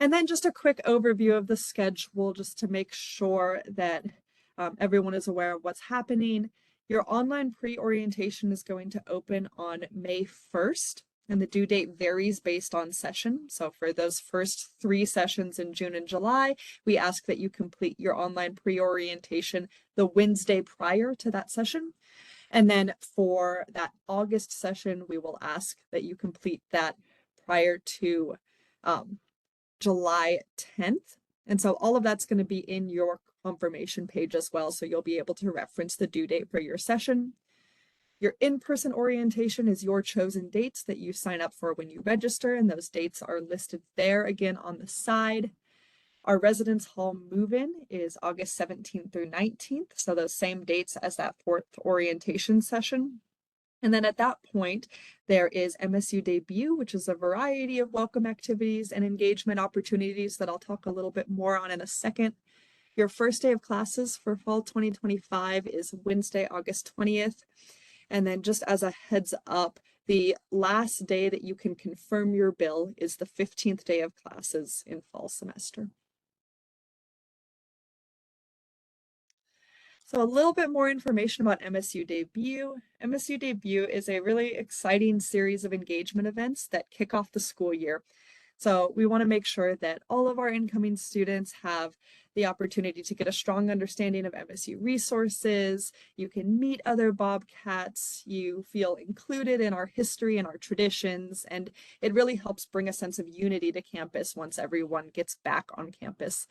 And then just a quick overview of the schedule just to make sure that everyone is aware of what's happening. Your online pre-orientation is going to open on May 1st. And the due date varies based on session. So for those first 3 sessions in June and July, we ask that you complete your online pre-orientation the Wednesday prior to that session. And then for that August session, we will ask that you complete that prior to July 10th. And so all of that's going to be in your confirmation page as well. So you'll be able to reference the due date for your session. Your in-person orientation is your chosen dates that you sign up for when you register, and those dates are listed there again on the side. Our residence hall move-in is August 17th through 19th, so those same dates as that 4th orientation session. And then at that point, there is MSU Debut, which is a variety of welcome activities and engagement opportunities that I'll talk a little bit more on in a second. Your first day of classes for fall 2025 is Wednesday, August 20th. And then just as a heads up, the last day that you can confirm your bill is the 15th day of classes in fall semester. So a little bit more information about MSU Debut. MSU Debut is a really exciting series of engagement events that kick off the school year. So we want to make sure that all of our incoming students have the opportunity to get a strong understanding of MSU resources. You can meet other Bobcats, you feel included in our history and our traditions, and it really helps bring a sense of unity to campus once everyone gets back on campus.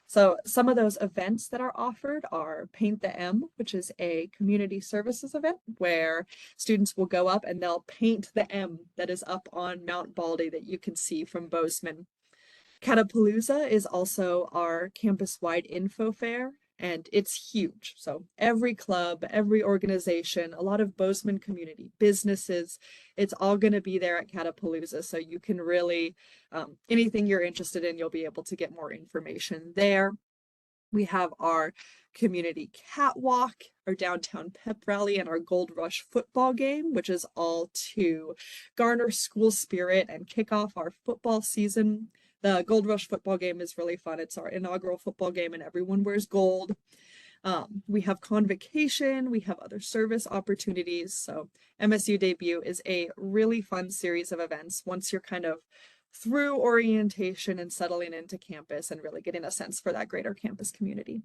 So some of those events that are offered are Paint the M, which is a community services event where students will go up and they'll paint the M that is up on Mount Baldy that you can see from Bozeman. Catapalooza is also our campus-wide info fair, and it's huge. So every club, every organization, a lot of Bozeman community businesses, it's all going to be there at Catapalooza. So you can really, anything you're interested in, you'll be able to get more information there. We have our community catwalk, our downtown pep rally, and our Gold Rush football game, which is all to garner school spirit and kick off our football season. The Gold Rush football game is really fun. It's our inaugural football game and everyone wears gold. We have convocation, we have other service opportunities. So MSU Debut is a really fun series of events once you're kind of through orientation and settling into campus and really getting a sense for that greater campus community.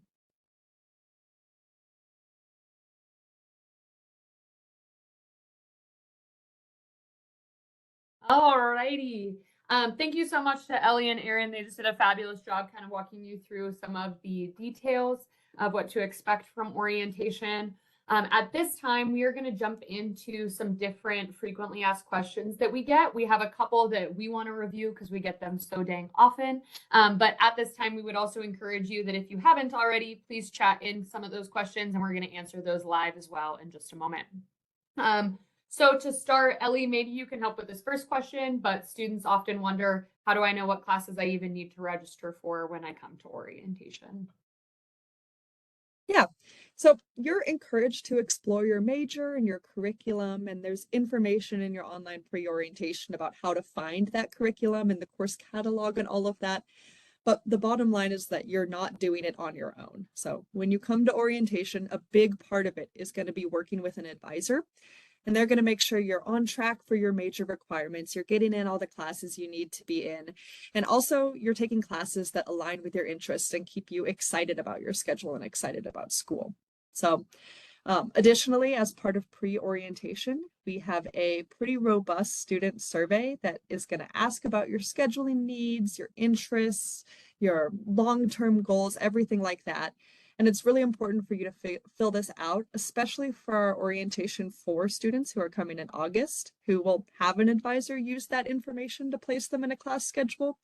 Alrighty. Thank you so much to Ellie and Aaron. They just did a fabulous job kind of walking you through some of the details of what to expect from orientation. At this time, we are going to jump into some different frequently asked questions that we get. We have a couple that we want to review because we get them so dang often. But at this time, we would also encourage you that if you haven't already, please chat in some of those questions and we're going to answer those live as well in just a moment. So to start, Ellie, maybe you can help with this first question, but students often wonder, how do I know what classes I even need to register for when I come to orientation? Yeah, so you're encouraged to explore your major and your curriculum, and there's information in your online pre-orientation about how to find that curriculum and the course catalog and all of that. But the bottom line is that you're not doing it on your own. So when you come to orientation, a big part of it is going to be working with an advisor. And they're going to make sure you're on track for your major requirements. You're getting in all the classes you need to be in. And also you're taking classes that align with your interests and keep you excited about your schedule and excited about school. So additionally, as part of pre-orientation, we have a pretty robust student survey that is going to ask about your scheduling needs, your interests, your long-term goals, everything like that. And it's really important for you to fill this out, especially for our orientation 4 students who are coming in August, who will have an advisor use that information to place them in a class schedule.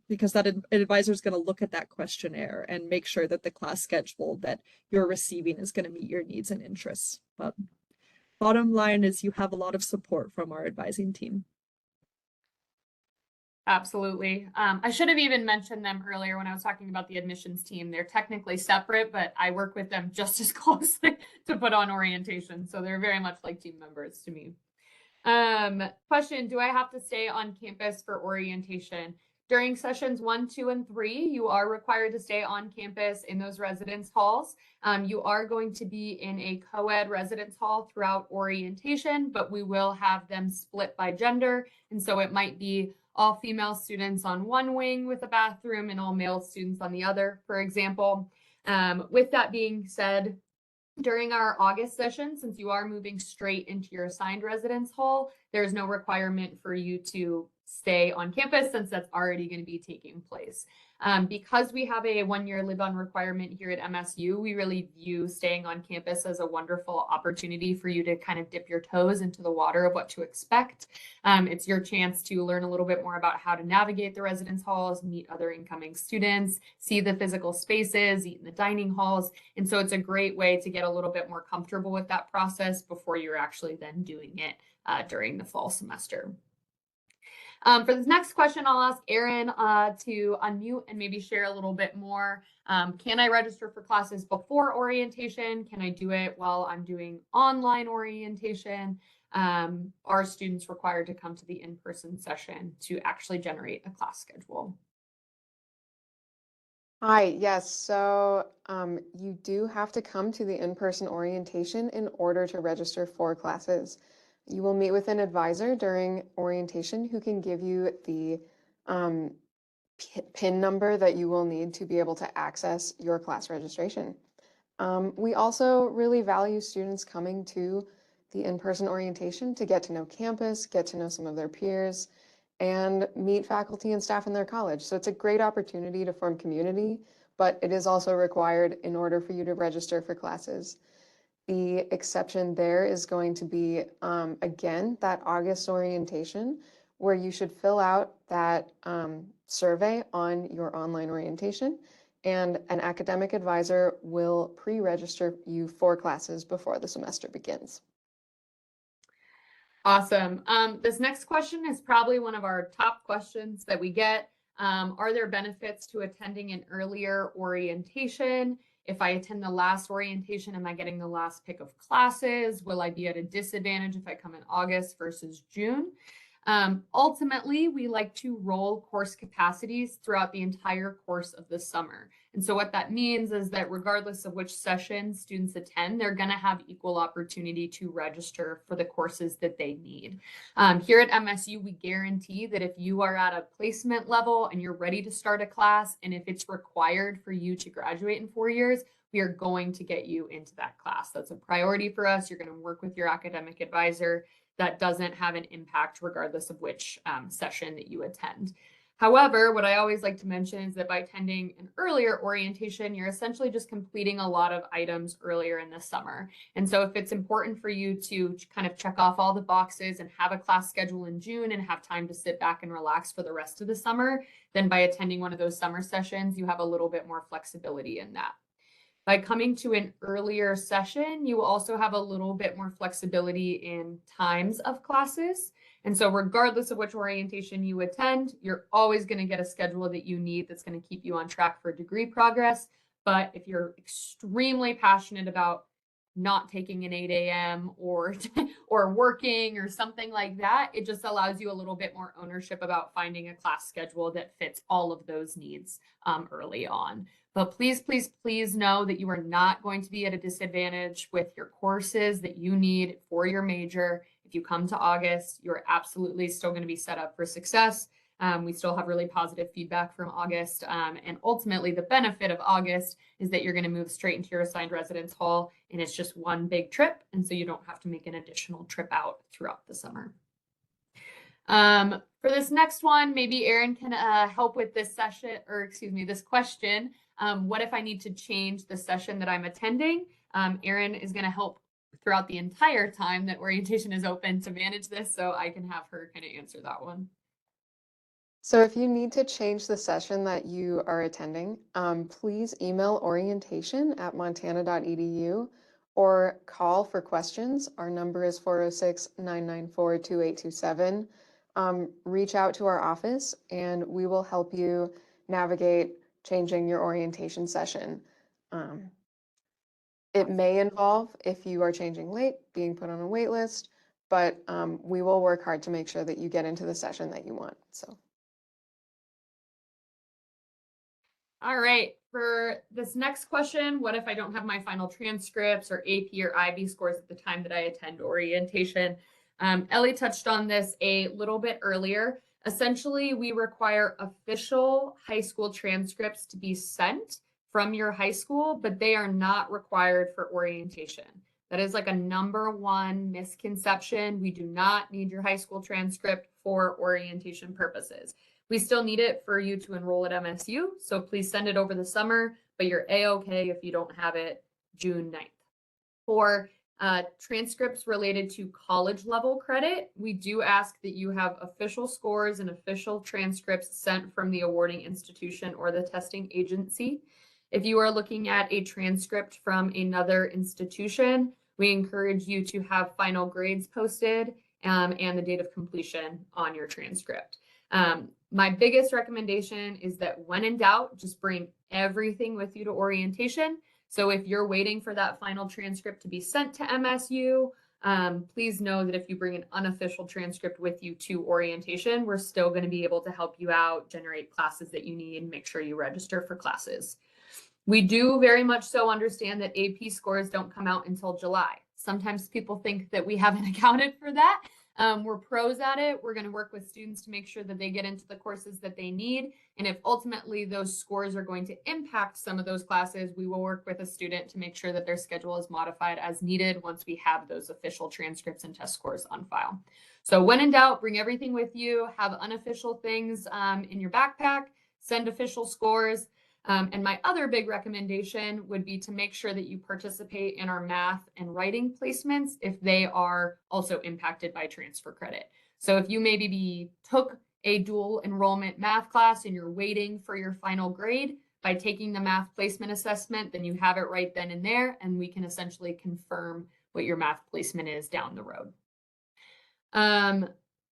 Because that advisor is going to look at that questionnaire and make sure that the class schedule that you're receiving is going to meet your needs and interests. But bottom line is you have a lot of support from our advising team. Absolutely. I should have even mentioned them earlier when I was talking about the admissions team. They're technically separate, but I work with them just as closely to put on orientation. So they're very much like team members to me. Question, do I have to stay on campus for orientation? During sessions 1, 2, and 3, you are required to stay on campus in those residence halls. You are going to be in a co-ed residence hall throughout orientation, but we will have them split by gender. And so it might be all female students on one wing with a bathroom and all male students on the other, for example. With that being said, during our August session, since you are moving straight into your assigned residence hall, there's no requirement for you to stay on campus since that's already going to be taking place. Because we have a 1-year live-on requirement here at MSU, we really view staying on campus as a wonderful opportunity for you to kind of dip your toes into the water of what to expect. It's your chance to learn a little bit more about how to navigate the residence halls, meet other incoming students, see the physical spaces, eat in the dining halls. And so it's a great way to get a little bit more comfortable with that process before you're actually then doing it during the fall semester. For this next question, I'll ask Erin to unmute and maybe share a little bit more. Can I register for classes before orientation? Can I do it while I'm doing online orientation? Are students required to come to the in-person session to actually generate a class schedule? Hi, yes. So you do have to come to the in-person orientation in order to register for classes. You will meet with an advisor during orientation who can give you the PIN number that you will need to be able to access your class registration. We also really value students coming to the in-person orientation to get to know campus, get to know some of their peers, and meet faculty and staff in their college. So it's a great opportunity to form community, but it is also required in order for you to register for classes. The exception there is going to be, again, that August orientation, where you should fill out that survey on your online orientation, and an academic advisor will pre-register you for classes before the semester begins. Awesome. This next question is probably one of our top questions that we get. Are there benefits to attending an earlier orientation? If I attend the last orientation, am I getting the last pick of classes? Will I be at a disadvantage if I come in August versus June? Ultimately, we like to roll course capacities throughout the entire course of the summer. And so what that means is that regardless of which session students attend, they're going to have equal opportunity to register for the courses that they need. Here at MSU, we guarantee that if you are at a placement level and you're ready to start a class, and if it's required for you to graduate in 4 years, we are going to get you into that class. That's a priority for us. You're going to work with your academic advisor. That doesn't have an impact regardless of which session that you attend. However, what I always like to mention is that by attending an earlier orientation, you're essentially just completing a lot of items earlier in the summer. And so if it's important for you to kind of check off all the boxes and have a class schedule in June and have time to sit back and relax for the rest of the summer, then by attending one of those summer sessions, you have a little bit more flexibility in that. By coming to an earlier session, you will also have a little bit more flexibility in times of classes. And so regardless of which orientation you attend, you're always going to get a schedule that you need that's going to keep you on track for degree progress. But if you're extremely passionate about not taking an 8 a.m. or working or something like that, it just allows you a little bit more ownership about finding a class schedule that fits all of those needs early on. But please, please, please know that you are not going to be at a disadvantage with your courses that you need for your major. If you come to August, you're absolutely still going to be set up for success. We still have really positive feedback from August. And ultimately, the benefit of August is that you're going to move straight into your assigned residence hall, and it's just one big trip. And so you don't have to make an additional trip out throughout the summer. For this next one, maybe Erin can help with this session, or excuse me, this question. What if I need to change the session that I'm attending? Erin is going to help throughout the entire time that orientation is open to manage this, so I can have her kind of answer that one. So if you need to change the session that you are attending, please email orientation@montana.edu or call for questions. Our number is 406-994-2827. Reach out to our office and we will help you navigate changing your orientation session. It may involve, if you are changing late, being put on a wait list, but we will work hard to make sure that you get into the session that you want. So. All right, for this next question, what if I don't have my final transcripts or AP or IB scores at the time that I attend orientation? Ellie touched on this a little bit earlier. Essentially, we require official high school transcripts to be sent from your high school, but they are not required for orientation. That is like a #1 misconception. We do not need your high school transcript for orientation purposes. We still need it for you to enroll at MSU, so please send it over the summer, but you're A-okay if you don't have it June 9th. For transcripts related to college level credit, we do ask that you have official scores and official transcripts sent from the awarding institution or the testing agency. If you are looking at a transcript from another institution, we encourage you to have final grades posted and the date of completion on your transcript. My biggest recommendation is that when in doubt, just bring everything with you to orientation. So if you're waiting for that final transcript to be sent to MSU, please know that if you bring an unofficial transcript with you to orientation, we're still going to be able to help you out, generate classes that you need, make sure you register for classes. We do very much so understand that AP scores don't come out until July. Sometimes people think that we haven't accounted for that. We're pros at it. We're going to work with students to make sure that they get into the courses that they need. And if ultimately those scores are going to impact some of those classes, we will work with a student to make sure that their schedule is modified as needed once we have those official transcripts and test scores on file. So when in doubt, bring everything with you, have unofficial things in your backpack, send official scores. And my other big recommendation would be to make sure that you participate in our math and writing placements if they are also impacted by transfer credit. So if you maybe took a dual enrollment math class and you're waiting for your final grade, by taking the math placement assessment, then you have it right then and there, and we can essentially confirm what your math placement is down the road.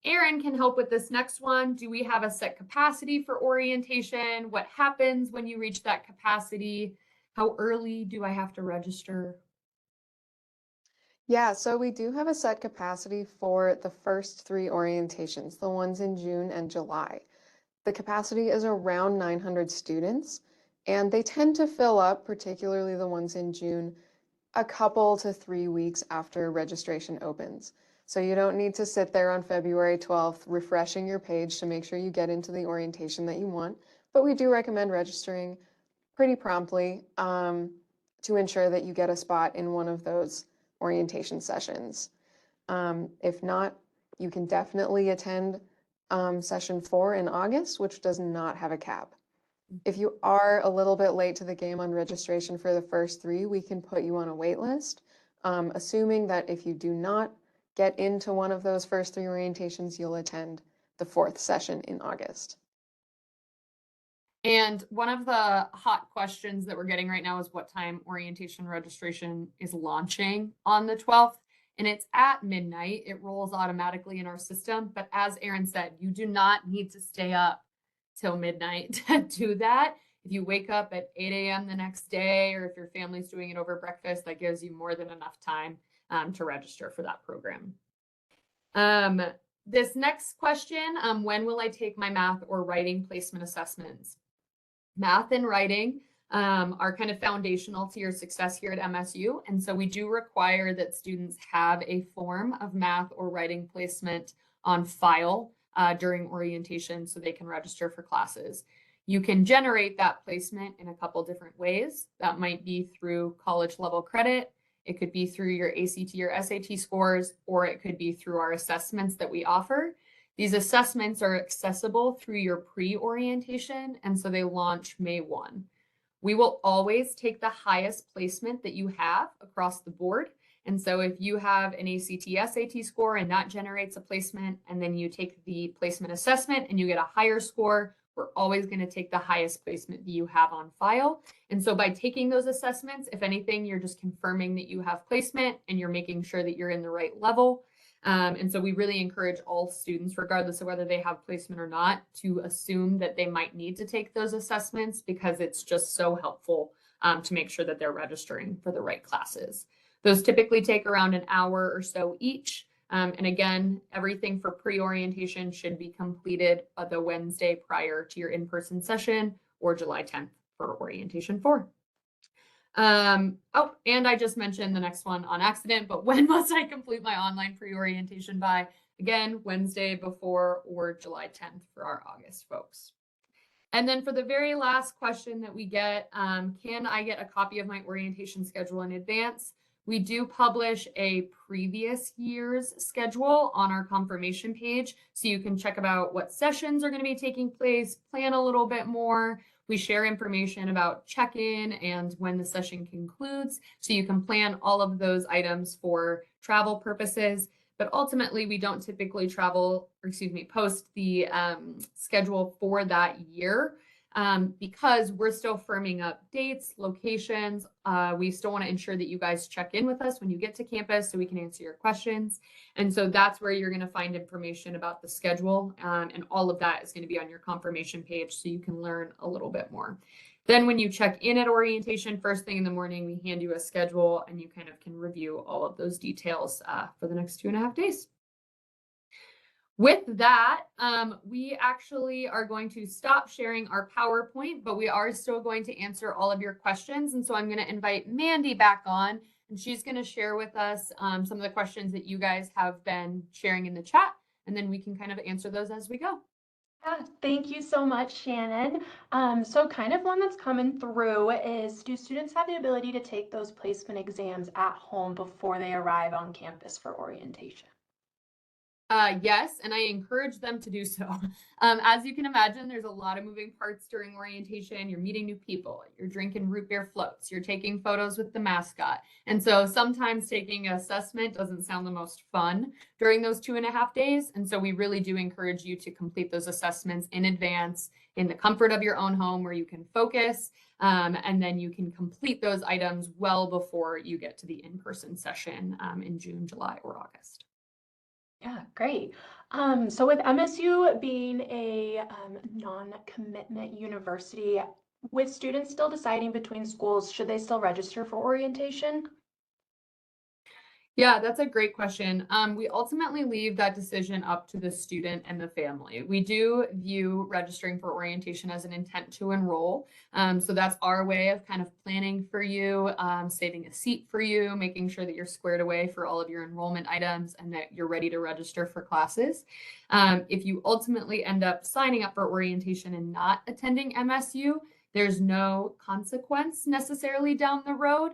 Aaron can help with this next one. Do we have a set capacity for orientation? What happens when you reach that capacity? How early do I have to register? Yeah, so we do have a set capacity for the first 3 orientations, the ones in June and July. The capacity is around 900 students, and they tend to fill up, particularly the ones in June, a couple to 3 weeks after registration opens. So you don't need to sit there on February 12th refreshing your page to make sure you get into the orientation that you want, but we do recommend registering pretty promptly to ensure that you get a spot in one of those orientation sessions. If not, you can definitely attend session 4 in August, which does not have a cap. If you are a little bit late to the game on registration for the first 3, we can put you on a wait list, assuming that if you do not get into one of those first 3 orientations, you'll attend the 4th session in August. And one of the hot questions that we're getting right now is what time orientation registration is launching on the 12th. And it's at midnight. It rolls automatically in our system. But as Aaron said, you do not need to stay up till midnight to do that. If you wake up at 8 a.m. the next day, or if your family's doing it over breakfast, that gives you more than enough time to register for that program. This next question, when will I take my math or writing placement assessments? Math and writing are kind of foundational to your success here at MSU. And so we do require that students have a form of math or writing placement on file during orientation so they can register for classes. You can generate that placement in a couple different ways. That might be through college level credit. It could be through your ACT or SAT scores, or it could be through our assessments that we offer. These assessments are accessible through your pre-orientation, and so they launch May 1. We will always take the highest placement that you have across the board. And so if you have an ACT, SAT score and that generates a placement, and then you take the placement assessment and you get a higher score, we're always going to take the highest placement that you have on file. And so by taking those assessments, if anything, you're just confirming that you have placement and you're making sure that you're in the right level. And so we really encourage all students, regardless of whether they have placement or not, to assume that they might need to take those assessments because it's just so helpful to make sure that they're registering for the right classes. Those typically take around an hour or so each. And again, everything for pre-orientation should be completed the Wednesday prior to your in-person session or July 10th for orientation 4. Oh, and I just mentioned the next one on accident, but when must I complete my online pre-orientation by? Again, Wednesday before or July 10th for our August folks. And then for the very last question that we get, can I get a copy of my orientation schedule in advance? We do publish a previous year's schedule on our confirmation page, so you can check about what sessions are going to be taking place, plan a little bit more. We share information about check-in and when the session concludes, so you can plan all of those items for travel purposes. But ultimately, we don't typically post the schedule for that year because we're still firming up dates, locations. We still want to ensure that you guys check in with us when you get to campus so we can answer your questions. And so that's where you're going to find information about the schedule. And all of that is going to be on your confirmation page so you can learn a little bit more. Then when you check in at orientation, first thing in the morning, we hand you a schedule and you kind of can review all of those details for the next 2.5 days. With that, we actually are going to stop sharing our PowerPoint, but we are still going to answer all of your questions. And so I'm going to invite Mandy back on, and she's going to share with us some of the questions that you guys have been sharing in the chat, and then we can kind of answer those as we go. Yeah, thank you so much, Shannon. So kind of one that's coming through is, do students have the ability to take those placement exams at home before they arrive on campus for orientation? Yes, and I encourage them to do so. As you can imagine, there's a lot of moving parts during orientation. You're meeting new people, you're drinking root beer floats, you're taking photos with the mascot. And so sometimes taking an assessment doesn't sound the most fun during those 2.5 days. And so we really do encourage you to complete those assessments in advance in the comfort of your own home where you can focus. And then you can complete those items well before you get to the in-person session in June, July, or August. Yeah, great. So with MSU being a non-commitment university, with students still deciding between schools, should they still register for orientation? Yeah, that's a great question. We ultimately leave that decision up to the student and the family. We do view registering for orientation as an intent to enroll. So that's our way of kind of planning for you, saving a seat for you, making sure that you're squared away for all of your enrollment items and that you're ready to register for classes. If you ultimately end up signing up for orientation and not attending MSU, there's no consequence necessarily down the road,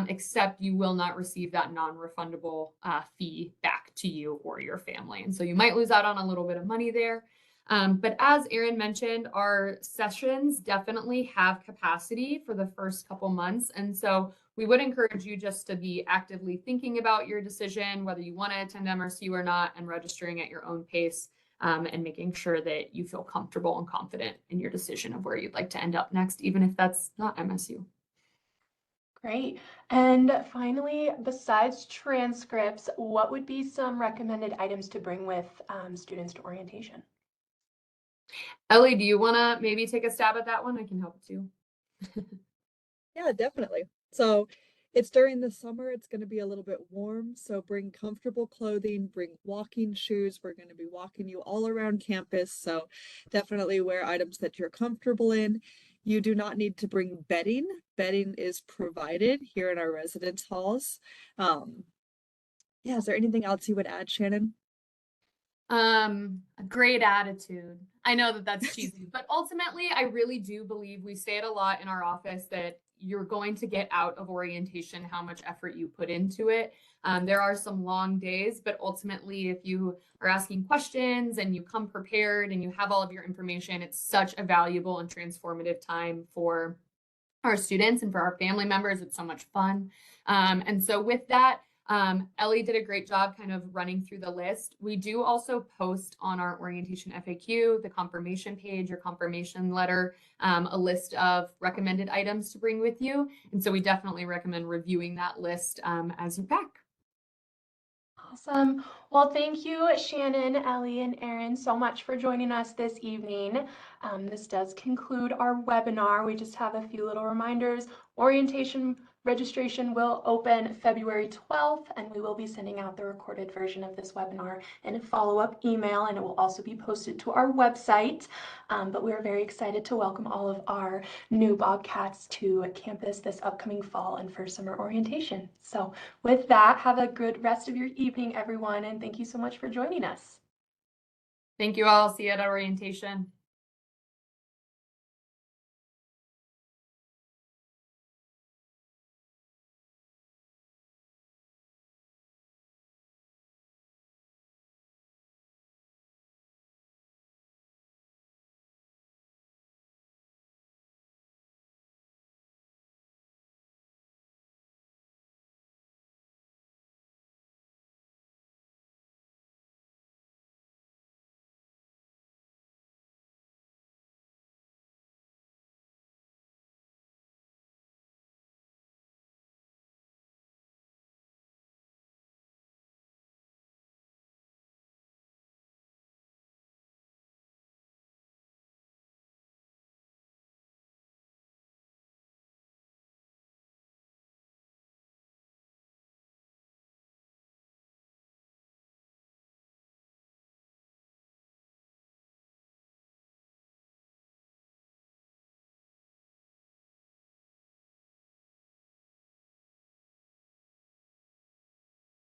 except you will not receive that non-refundable fee back to you or your family. And so you might lose out on a little bit of money there. But as Erin mentioned, our sessions definitely have capacity for the first couple months. And so we would encourage you just to be actively thinking about your decision, whether you want to attend MSU or not, and registering at your own pace. And making sure that you feel comfortable and confident in your decision of where you'd like to end up next, even if that's not MSU. Great. And finally, besides transcripts, what would be some recommended items to bring with students to orientation? Ellie, do you want to maybe take a stab at that one? I can help too. Yeah, definitely. So it's during the summer, it's going to be a little bit warm. So bring comfortable clothing, bring walking shoes. We're going to be walking you all around campus. So definitely wear items that you're comfortable in. You do not need to bring bedding. Bedding is provided here in our residence halls. Yeah, is there anything else you would add, Shannon? A great attitude. I know that that's cheesy, but ultimately, I really do believe we say it a lot in our office that you're going to get out of orientation how much effort you put into it. There are some long days, but ultimately, if you are asking questions and you come prepared and you have all of your information, it's such a valuable and transformative time for our students and for our family members. It's so much fun. And so with that, Ellie did a great job kind of running through the list. We do also post on our orientation FAQ, the confirmation page or confirmation letter, a list of recommended items to bring with you. And so we definitely recommend reviewing that list as you pack. Awesome. Well, thank you, Shannon, Ellie, and Erin, so much for joining us this evening. This does conclude our webinar. We just have a few little reminders. Orientation registration will open February 12th, and we will be sending out the recorded version of this webinar in a follow-up email, and it will also be posted to our website. But we're very excited to welcome all of our new Bobcats to campus this upcoming fall and for summer orientation. So with that, have a good rest of your evening, everyone, and thank you so much for joining us. Thank you all. See you at orientation.